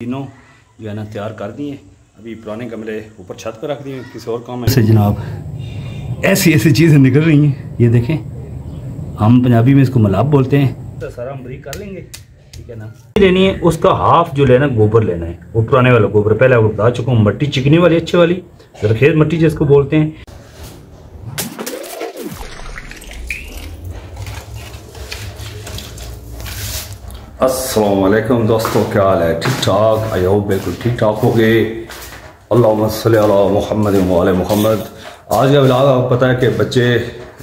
तीनों जो है ना तैयार कर दिए। अभी पुराने गमले ऊपर छत पर रख दिए, किसी और काम से जनाब ऐसी ऐसी चीज़ें निकल रही हैं। ये देखें, हम पंजाबी में इसको मलाब बोलते हैं। तो सारा हम बरीक कर लेंगे, ठीक है ना। लेनी है उसका हाफ जो लेना गोबर लेना है, वो पुराने वाला गोबर पहले आपको बता चुका हूँ, मट्टी चिकनी वाली अच्छे वाली जरखेज मट्टी जिसको बोलते हैं। अस्सलाम वालेकुम दोस्तों, क्या हाल है? ठीक ठाक? आई होप बिल्कुल ठीक ठाक हो गए। अल्लाहुम्मा सल्ली अला मुहम्मद व आले मुहम्मद। आज का व्लॉग आपको पता है कि बच्चे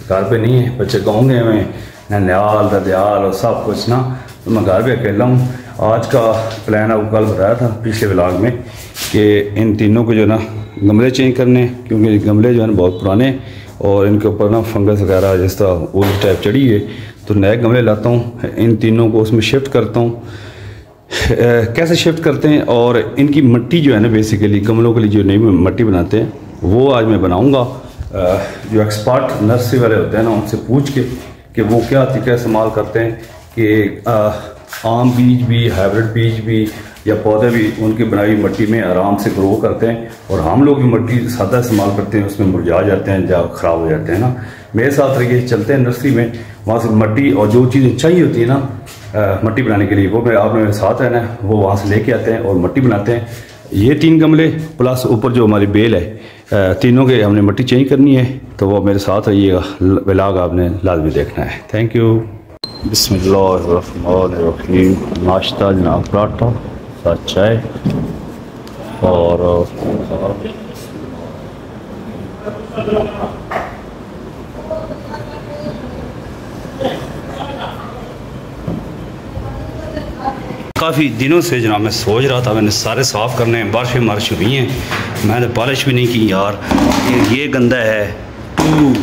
घर पे नहीं है, बच्चे गाँव गए हुए हैं, ननिहाल ददियाल और सब कुछ ना, तो मैं घर पे अकेला हूँ। आज का प्लान आपको कल बताया था पिछले व्लॉग में कि इन तीनों को जो है ना गमले चेंज करने, क्योंकि गमले जो है ना बहुत पुराने और इनके ऊपर ना फंगस वगैरह जिस तरह ओल टाइप चढ़ी है, तो नए गमले लाता हूँ, इन तीनों को उसमें शिफ्ट करता हूँ। कैसे शिफ्ट करते हैं और इनकी मिट्टी जो है ना बेसिकली गमलों के लिए जो नई मिट्टी बनाते हैं वो आज मैं बनाऊँगा। जो एक्सपर्ट नर्सरी वाले होते हैं ना उनसे पूछ के कि वो क्या तरीका इस्तेमाल करते हैं कि आम बीज भी, हाइब्रिड बीज भी या पौधे भी उनकी बनाई हुई मिट्टी में आराम से ग्रो करते हैं, और हम लोग जो मिट्टी सादा इस्तेमाल करते हैं उसमें मुरझा जाते हैं या ख़राब हो जाते हैं ना। मेरे साथ रहिए, चलते हैं नर्सरी में, वहाँ से मिट्टी और जो चीज़ें चाहिए होती है ना मिट्टी बनाने के लिए वो आपने मेरे साथ है ना, वो वहाँ से लेके आते हैं और मिट्टी बनाते हैं। ये 3 गमले प्लस ऊपर जो हमारी बेल है, तीनों के हमने मिट्टी चेंज करनी है, तो वो मेरे साथ रहिएगा। व्लॉग आपने लाजमी देखना है। Thank you. बिस्मिल्लाहिर्रहमानिर्रहीम। नाश्ता जनाब पराठा साथ चाय और काफ़ी दिनों से जनाब मैं सोच रहा था, मैंने सारे साफ़ करने हैं, बारिशें मारिश हुई हैं, मैंने पॉलिश भी नहीं की यार। ये गंदा है 2,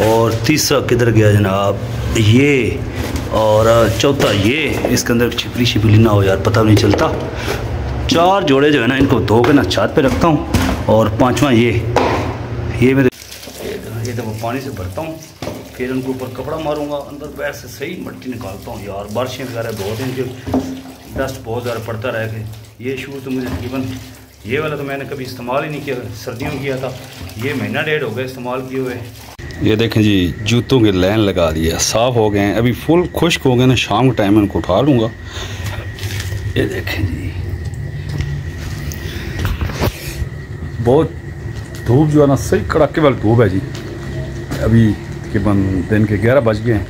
और तीसरा किधर गया जनाब ये, और चौथा ये, इसके अंदर छिपली छिपली ना हो यार, पता नहीं चलता। 4 जोड़े जो है ना इनको धो के ना छत पे रखता हूँ, और 5वां ये मेरे ये तो पानी से भरता हूँ, फिर उनके ऊपर कपड़ा मारूंगा, अंदर बैठ से सही मिट्टी निकालता हूँ यार। बारिशें वगैरह बहुत हैं, जो डस्ट बहुत ज़्यादा पड़ता रह गए। ये शूज़ तो मुझे तकरीबन ये वाला तो मैंने कभी इस्तेमाल ही नहीं किया, सर्दियों में किया था, ये महीना 1.5 हो गया इस्तेमाल किए हुए। ये देखें जी, जूतों के लाइन लगा दिया, साफ़ हो गए हैं, अभी फुल खुश्क हो गए ना, शाम के टाइम में उनको उठा लूँगा। ये देखें जी, बहुत धूप जो है ना सही कड़ाके वाली धूप है जी। अभी तकरीबन दिन के 11 बज गए हैं।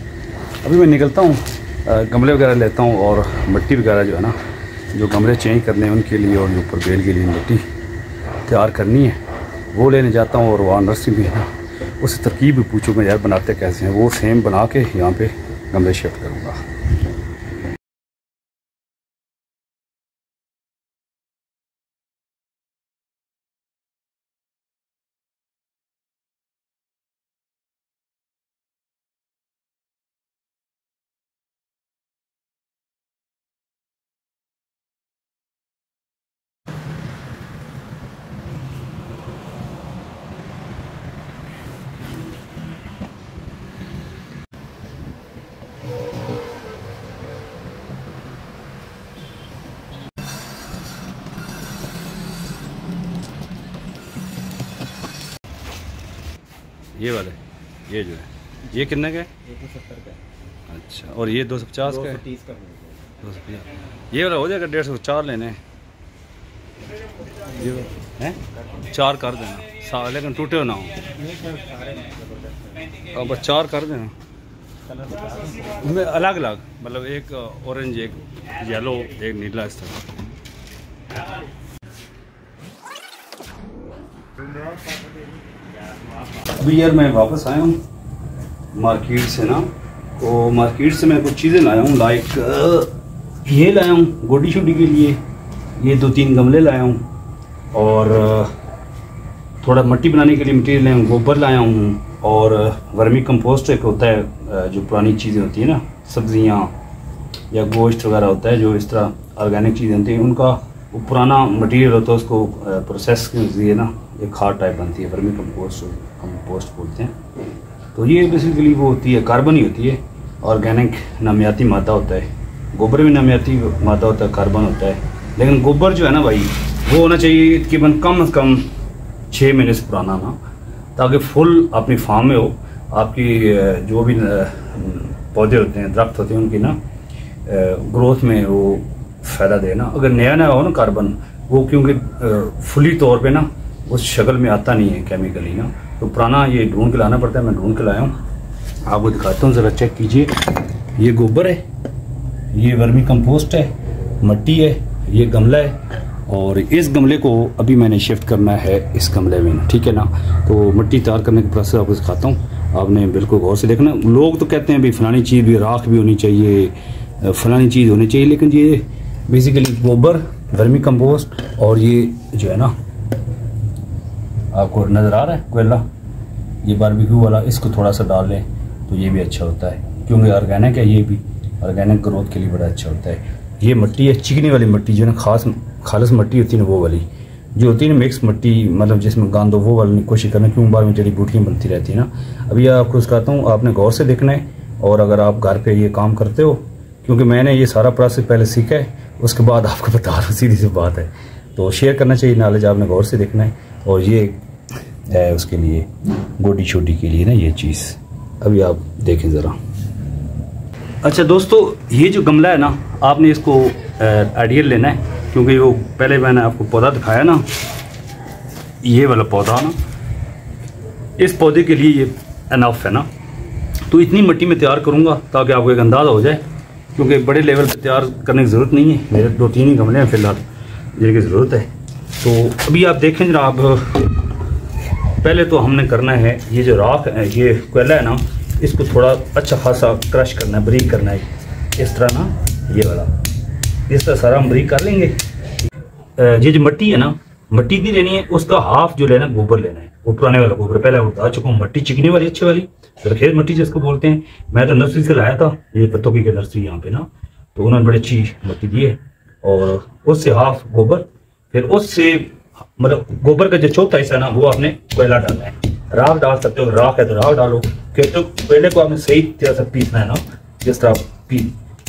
अभी मैं निकलता हूँ, गमले वगैरह लेता हूँ और मिट्टी वगैरह जो है ना, जो गमले चेंज करने हैं उनके लिए और जो ऊपर बेल के लिए मिट्टी तैयार करनी है वो लेने जाता हूँ। और वहाँ नर्सरी भी है ना, उससे तरकीब भी पूछूँगा यार बनाते कैसे हैं, वो सेम बना के यहाँ पे गमले शिफ्ट करूँगा। ये वाले ये जो है ये कितने का है? 170 का। अच्छा, और ये 250 का है? 230 का। 250। ये वाला हो जाएगा 150। 4 लेने हैं ये हैं, 4 कर देना, लेकिन टूटे ना हो। अब 4 कर देना, अलग अलग, मतलब एक ऑरेंज, एक येलो, एक नीला, इस तरह। अभी यार मैं वापस आया हूँ मार्केट से ना, तो मार्केट से मैं कुछ चीज़ें लाया हूँ, लाइक ये लाया हूँ गोडी शूडी के लिए, ये 2-3 गमले लाया हूँ, और थोड़ा मिट्टी बनाने के लिए मटेरियल लाया हूँ, गोबर लाया हूँ, और वर्मी कंपोस्ट एक होता है, जो पुरानी चीज़ें होती हैं ना, सब्जियाँ या गोश्त वगैरह होता है, जो इस तरह ऑर्गेनिक चीज़ें होती हैं, उनका वो पुराना मटेरियल होता है, उसको प्रोसेस के ज़रिए ना एक खाद टाइप बनती है, वर्मी कंपोस्ट बोलते हैं। तो ये बेसिकली वो होती है, कार्बन ही होती है, ऑर्गेनिक नामियाती मादा होता है, गोबर में नामियाती मादा होता है, कार्बन होता है, लेकिन गोबर जो है ना भाई वो होना चाहिए तकरीबन कम से कम 6 महीने से पुराना ना, ताकि फुल अपनी फार्म में हो, आपकी जो भी पौधे होते हैं, दरख्त होते हैं, उनकी ना ग्रोथ में वो फ़ायदा दे ना। अगर नया नया हो ना कार्बन, वो क्योंकि फुली तौर पे ना उस शक्ल में आता नहीं है केमिकली ना, तो पुराना ये ढूंढ के लाना पड़ता है। मैं ढूंढ के लाया हूँ, आपको दिखाता हूँ, ज़रा चेक कीजिए। ये गोबर है, ये वर्मी कंपोस्ट है, मट्टी है, ये गमला है, और इस गमले को अभी मैंने शिफ्ट करना है इस गमले में, ठीक है ना। तो मिट्टी तैयार करने का प्रोसेस आपको दिखाता हूँ, आपने बिल्कुल गौर से देखना। लोग तो कहते हैं भाई फलानी चीज़ भी, राख भी होनी चाहिए, फलानी चीज़ होनी चाहिए, लेकिन ये बेसिकली गोबर, वर्मी कंपोस्ट, और ये जो है ना आपको नज़र आ रहा है कोयला, ये बारबेक्यू वाला, इसको थोड़ा सा डाल लें तो ये भी अच्छा होता है, क्योंकि ऑर्गेनिक है, ये भी ऑर्गेनिक ग्रोथ के लिए बड़ा अच्छा होता है। ये मिट्टी है चिकनी वाली मिट्टी, जो ना खालस मिट्टी होती है ना, वो वाली जो होती है ना मिक्स मिट्टी, मतलब जिसमें गांदो, वो वाली कोशिश करना, क्योंकि बार में जड़ी बूटियाँ बनती रहती है ना। अभी आपको सिखाता हूँ, आपने गौर से देखना है, और अगर आप घर पे ये काम करते हो, क्योंकि मैंने ये सारा प्रोसेस पहले सीखा है, उसके बाद आपको बता रहा हूँ, सीधी सी बात है। तो शेयर करना चाहिए नॉलेज, आपने गौर से देखना है। और ये है उसके लिए गोडी छोटी के लिए ना ये चीज़, अभी आप देखें ज़रा। अच्छा दोस्तों, ये जो गमला है ना, आपने इसको आइडियल लेना है, क्योंकि वो पहले मैंने आपको पौधा दिखाया ना, ये वाला पौधा ना, इस पौधे के लिए ये एनफ है ना। तो इतनी मिट्टी में तैयार करूँगा ताकि आपको एक अंदाज़ा हो जाए, क्योंकि बड़े लेवल पर तैयार करने की ज़रूरत नहीं है, मेरे 2-3 ही गमले हैं फ़िलहाल जिनकी ज़रूरत है। तो अभी आप देखें जरा, आप पहले तो हमने करना है, ये जो राख है, ये कोयला है ना, इसको थोड़ा अच्छा खासा क्रश करना है, बारीक करना है, इस तरह ना, ये वाला इस तरह सारा हम बारीक कर लेंगे। ये जो मिट्टी है ना, मिट्टी भी लेनी है, उसका हाफ जो लेना गोबर लेना है, वो पुराने वाला गोबर, पहले बता चुका हूँ, मिट्टी चिकनी वाली अच्छी वाली, खेत मिट्टी जिसको बोलते हैं। मैं तो नर्सरी से लाया था, ये पत्तों की नर्सरी यहाँ पे ना, तो उन्होंने बड़ी अच्छी मिट्टी दी है, और उससे हाफ गोबर, फिर उससे मतलब गोबर का जो चौथा हिस्सा ना, वो आपने कोयला डालना है। राख डाल सकते हो, राख है तो राख डालो, तो कोयले को आपने सही तरह से पीसना है ना, जिस तरह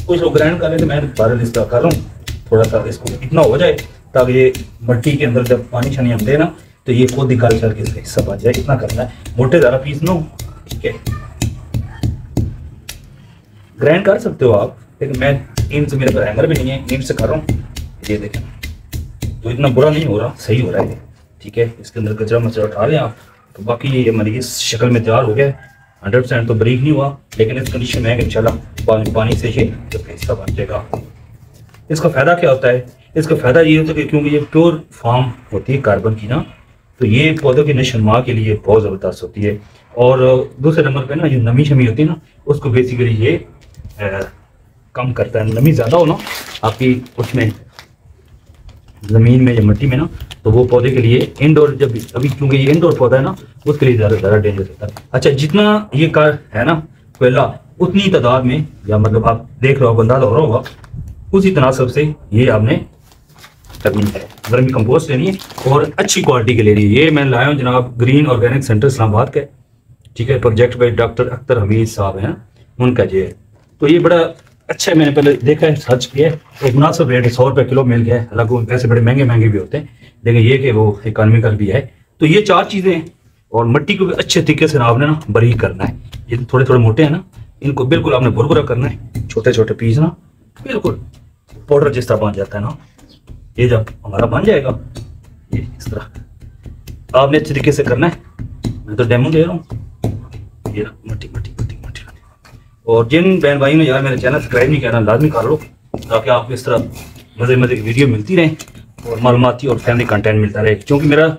कुछ लोग ग्राइंड कर लेते, मैं बारह इस तरह कर रहा हूँ, थोड़ा सा इसको इतना हो जाए ताकि ये मिट्टी के अंदर जब पानी छानी हम दे ना, तो ये खुद निकाल करके हिस्सा बच जाए, इतना करना है। मोटे ज़्यादा पीसना हो, ठीक है, ग्राइंड कर सकते हो आप, लेकिन मैं नीम से, मेरे पर हैंगर भी नहीं है, नीम से कर रहा हूँ। ये देखें, तो इतना बुरा नहीं हो रहा, सही हो रहा है, ठीक है। इसके अंदर कचरा मचरा उठा लें आप। तो बाकी ये हमारी इस शक्ल में तैयार हो गया है, 100% तो बारीक नहीं हुआ, लेकिन इस कंडीशन में है कि चला पानी से ये हिस्सा बन जाएगा। इसका फ़ायदा क्या होता है? इसका फ़ायदा ये होता है कि क्योंकि ये प्योर फार्म होती है कार्बन की ना, तो ये पौधों की नशोनुमा के लिए बहुत ज़बरदस्त होती है। और दूसरे नंबर पे ना, ये नमी शमी होती है ना, उसको बेसिकली ये कम करता है। नमी ज़्यादा हो ना आपकी उसमें ज़मीन में या मिट्टी में ना, तो वो पौधे के लिए इंडोर, जब अभी क्योंकि ये इंडोर पौधा है ना, उसके लिए ज़्यादा डेंजर होता है। अच्छा, जितना ये कार है ना कोयला, उतनी तादाद में, या मतलब आप देख रहे हो, अंदाजा हो रहा होगा, उसी तनासब से ये आपने करनी है। वर्मी कंपोस्ट लेनी है और अच्छी क्वालिटी के लेनी है। ये मैं लाया हूँ जनाब ग्रीन ऑर्गेनिक सेंटर इस्लामाबाद का, ठीक है, project by doctor Akhtar Hamid साहब हैं, उनका ये है। तो ये बड़ा अच्छा है, मैंने पहले देखा है, सर्च किया है, एक मुनासिब रेट 100 रुपये किलो मिल गया है। हालांकि पैसे बड़े महंगे महंगे भी होते हैं, लेकिन ये कि वो इकॉनमिकल भी है। तो ये 4 चीज़ें हैं, और मिट्टी को भी अच्छे तरीके से आपने ना बारीक करना है। ये थोड़े थोड़े मोटे हैं ना, इनको बिल्कुल आपने भुरभुरा करना है, छोटे छोटे पीस ना, बिल्कुल पाउडर जिस तरह बन जाता है ना, ये जब हमारा बन जाएगा, ये इस तरह आपने अच्छे तरीके से करना है। मैं तो डेमो दे रहा हूँ, ये मिट्टी मिट्टी मिट्टी मिट्टी। और जिन बहन भाई ने यार मेरे चैनल सब्सक्राइब नहीं करना, लाजमी कर लो, ताकि आपको इस तरह मज़े मज़े की वीडियो मिलती रहे और मालूमाती और फैमिली कंटेंट मिलता रहे। क्योंकि मेरा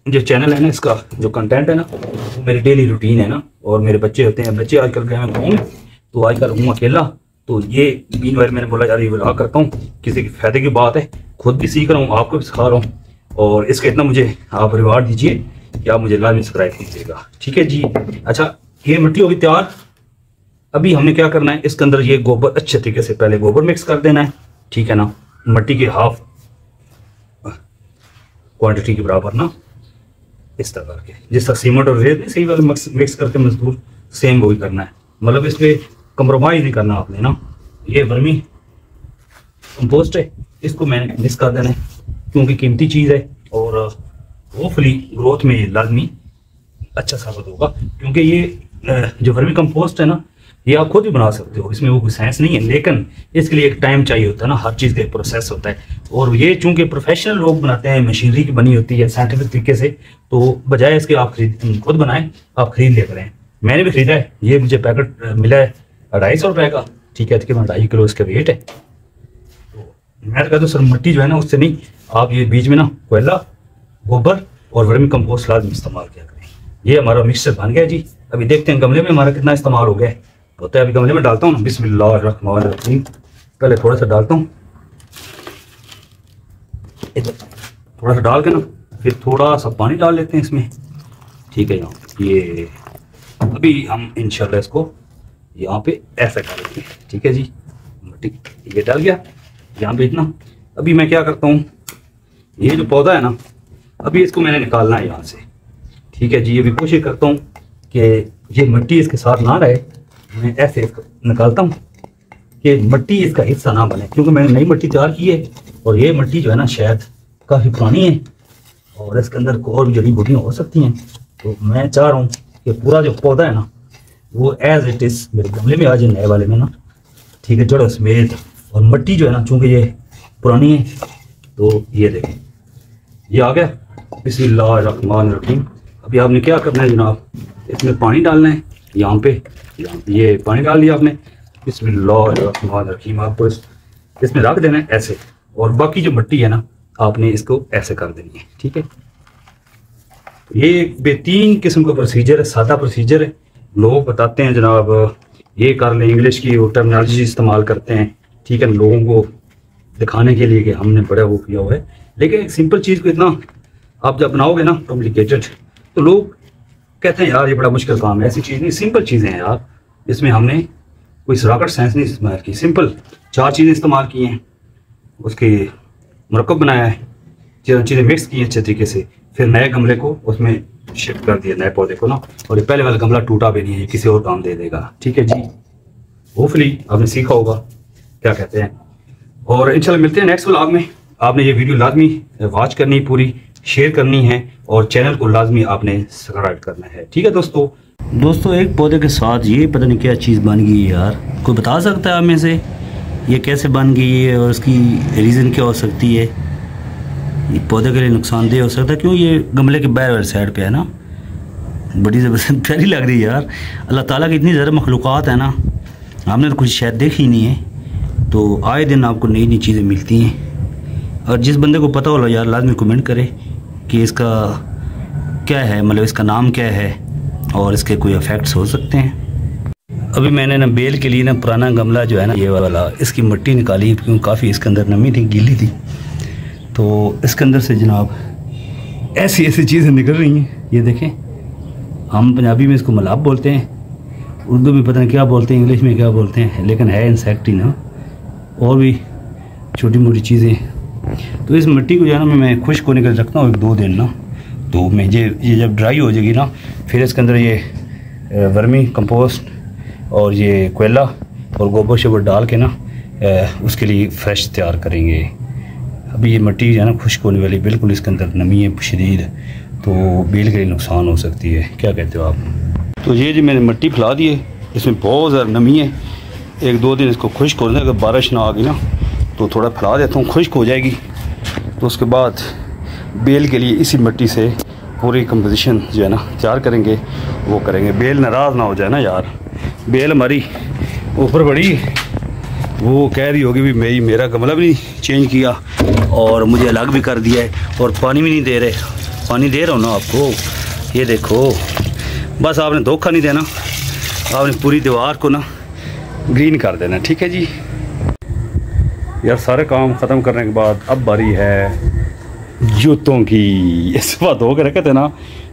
जो चैनल है ना, इसका जो कंटेंट है ना, वो मेरी डेली रूटीन है ना, और मेरे बच्चे होते हैं, बच्चे आजकल गए हैं घूमने, तो आजकल हूँ अकेला, तो ये बीन बार मैंने बोला यार ये ब्लॉग करता हूँ, किसी के फायदे की बात है, खुद भी सीख रहा हूँ, आपको भी सिखा रहा हूँ, और इसका इतना मुझे आप रिवार्ड दीजिए कि आप मुझे लाजमी सब्सक्राइब कीजिएगा, ठीक है जी। अच्छा, ये मिट्टी होगी तैयार। अभी हमने क्या करना है, इसके अंदर ये गोबर अच्छे तरीके से पहले गोबर मिक्स कर देना है, ठीक है ना, मिट्टी के हाफ क्वांटिटी के बराबर ना, इस तरह करके, जिस तरह सीमेंट और रेत सही वाले मिक्स करके मजदूर सेम वही करना है, मतलब इस पर कंप्रोमाइज नहीं करना आपने ना। ये वर्मी कंपोस्ट है, इसको मैंने मिक्स कर देना है क्योंकि कीमती चीज़ है और होपफुली ग्रोथ में ये लाजमी अच्छा साबित होगा। क्योंकि ये जो वर्मी कंपोस्ट है ना, ये आप खुद भी बना सकते हो, इसमें वो कोई साइंस नहीं है, लेकिन इसके लिए एक टाइम चाहिए होता है ना, हर चीज़ का एक प्रोसेस होता है। और ये चूंकि प्रोफेशनल लोग बनाते हैं, मशीनरी की बनी होती है साइंटिफिक तरीके से, तो बजाय इसके आप खुद बनाएं, आप खरीद लिया करें। मैंने भी खरीदा है, ये मुझे पैकेट मिला है 250 रुपये का, ठीक है, तकरीबन 2.5 किलो इसका वेट है। तो मैं तो कहता हूँ सर मट्टी जो है ना उससे नहीं, आप ये बीच में ना कोयला, गोबर और वर्मी कंपोस्ट लाजमी इस्तेमाल किया करें। ये हमारा मिक्सचर बन गया जी। अभी देखते हैं गमले में हमारा कितना इस्तेमाल हो गया है। होता है अभी गमले में डालता हूँ ना, बिस्मिल्लाहिर्रहमानिर्रहीम। पहले थोड़ा सा डालता हूँ, थोड़ा सा डाल के ना फिर थोड़ा सा पानी डाल लेते हैं इसमें, ठीक है। यहाँ ये अभी हम इंशाल्लाह इसको यहाँ पे ऐसा करेंगे, ठीक है जी। मट्टी ये डाल गया यहाँ पे इतना। अभी मैं क्या करता हूँ, ये जो पौधा है ना, अभी इसको मैंने निकालना है यहाँ से, ठीक है जी। ये भी कोशिश करता हूँ कि ये मट्टी इसके साथ ना रहे, मैं ऐसे इसको निकालता हूँ कि मट्टी इसका हिस्सा ना बने, क्योंकि मैंने नई मट्टी तैयार की है और ये मट्टी जो है ना शायद काफ़ी पुरानी है और इसके अंदर और भी जड़ी बूटियाँ हो सकती हैं। तो मैं चाह रहा हूँ कि पूरा जो पौधा है ना वो एज इट इज़ मेरे गमले में आ जाए, नए वाले में ना, ठीक है, जड़ समेत। और मट्टी जो है ना चूँकि ये पुरानी है, तो ये देखें ये आ गया। बिस्मिल्लाहिर्रहमानिर्रहीम। अभी आपने क्या करना है जनाब, इसमें पानी डालना है, यहाँ पे ये पानी डाल दिया आपने। बिस्मिल्लाहिर्रहमानिर्रहीम। आपको इसमें रख देना है ऐसे, और बाकी जो मट्टी है ना आपने इसको ऐसे कर देनी है, ठीक है। ये बेहतरीन किस्म का प्रोसीजर है, सादा प्रोसीजर है। लोग बताते हैं जनाब ये कर लें, इंग्लिश की वो टर्मिनोलॉजी इस्तेमाल करते हैं, ठीक है, लोगों को दिखाने के लिए कि हमने बड़ा वो किया हुआ है। लेकिन एक सिंपल चीज़ को इतना आप जब बनाओगे ना कॉम्प्लिकेटेड, तो लोग कहते हैं यार ये बड़ा मुश्किल काम है। ऐसी चीज़ नहीं, सिंपल चीज़ें हैं यार। इसमें हमने कोई रॉकेट साइंस नहीं इस्तेमाल की, सिंपल 4 चीज़ें इस्तेमाल की हैं, उसके मुरक्कब बनाया है, चीज़ें मिक्स की हैं अच्छे तरीके से, फिर नए गमले को उसमें शिफ्ट कर दिया, नए पौधे को ना। और ये पहले वाला गमला टूटा भी नहीं है, किसी और काम दे देगा, ठीक है जी। होपफुली आपने सीखा होगा क्या कहते हैं। और इंशाल्लाह मिलते हैं नेक्स्ट व्लॉग में। आपने ये वीडियो लाजमी वॉच करनी, पूरी शेयर करनी है, और चैनल को लाजमी आपने सब्सक्राइब करना है, ठीक है दोस्तों। एक पौधे के साथ ये पता नहीं क्या चीज़ बन गई है यार, कोई बता सकता है आप में से ये कैसे बन गई है और उसकी रीज़न क्या हो सकती है। ये पौधे के लिए नुकसानदेह हो सकता है, क्यों ये गमले के बाहर वाली साइड पे है ना, बड़ी ज़बरदस्त प्यारी लग रही है यार। अल्लाह ताला की इतनी ज़्यादा मखलूक़ात है ना, हमने तो कुछ शायद देखी ही नहीं है। तो आए दिन आपको नई नई चीज़ें मिलती हैं, और जिस बंदे को पता हो यार लाजमी कमेंट करे कि इसका क्या है, मतलब इसका नाम क्या है और इसके कोई इफ़ेक्ट्स हो सकते हैं। अभी मैंने ना बेल के लिए ना पुराना गमला जो है ना ये वाला, इसकी मिट्टी निकाली क्योंकि काफ़ी इसके अंदर नमी थी, गीली थी। तो इसके अंदर से जनाब ऐसी ऐसी चीज़ें निकल रही हैं, ये देखें। हम पंजाबी में इसको मलाब बोलते हैं, उर्दू में पता नहीं क्या बोलते हैं, इंग्लिश में क्या बोलते हैं, लेकिन है इंसेक्ट ही ना, और भी छोटी मोटी चीज़ें। तो इस मिट्टी को जो है ना मैं खुश्क होने के लिए रखता हूँ 1-2 दिन ना। तो मैं ये जब ड्राई हो जाएगी ना, फिर इसके अंदर ये वर्मी कंपोस्ट और ये कोयला और गोबर शोबर डाल के ना उसके लिए फ्रेश तैयार करेंगे। अभी ये मिट्टी जो है ना खुश्क होने वाली, बिल्कुल इसके अंदर नमी है शदीद, तो बेल के लिए नुकसान हो सकती है, क्या कहते हो आप। तो ये जो मैंने मिट्टी फैला दी है, इसमें बहुत ज़्यादा नमी है। 1-2 दिन इसको खुश्क होने, अगर बारिश ना आ गई ना तो थोड़ा फैला देता हूँ, खुश्क हो जाएगी। तो उसके बाद बेल के लिए इसी मिट्टी से पूरी कंपोजिशन जो है ना तैयार करेंगे, वो करेंगे। बेल नाराज़ ना हो जाए ना यार, बेल हमारी ऊपर बड़ी, वो कह रही होगी भी मेरा गमला भी नहीं चेंज किया और मुझे अलग भी कर दिया है, और पानी भी नहीं दे रहे। पानी दे रहा हूँ ना आपको, ये देखो। बस आपने धोखा नहीं देना, आपने पूरी दीवार को ना ग्रीन कर देना, ठीक है जी। यार सारे काम ख़त्म करने के बाद अब बारी है जूतों की। इस बात धो के रखे थे ना,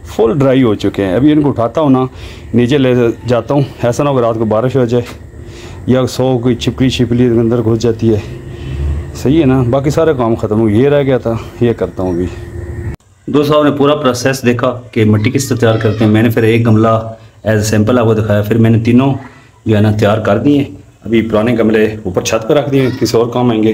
फुल ड्राई हो चुके हैं। अभी इनको उठाता हूँ ना, नीचे ले जाता हूँ, ऐसा ना हो रात को बारिश हो जाए या कोई छिपली अंदर घुस जाती है, सही है ना। बाकी सारे काम ख़त्म हो, ये रह गया था, ये करता हूँ अभी। दोस्तों आपने पूरा प्रोसेस देखा कि मिट्टी किस तरह तैयार करते हैं। मैंने फिर एक गमला एज सैंपल आपको दिखाया, फिर मैंने तीनों जो है ना तैयार कर दिए। अभी पुराने गमले ऊपर छत पर रख दिए, किसी और काम आएंगे।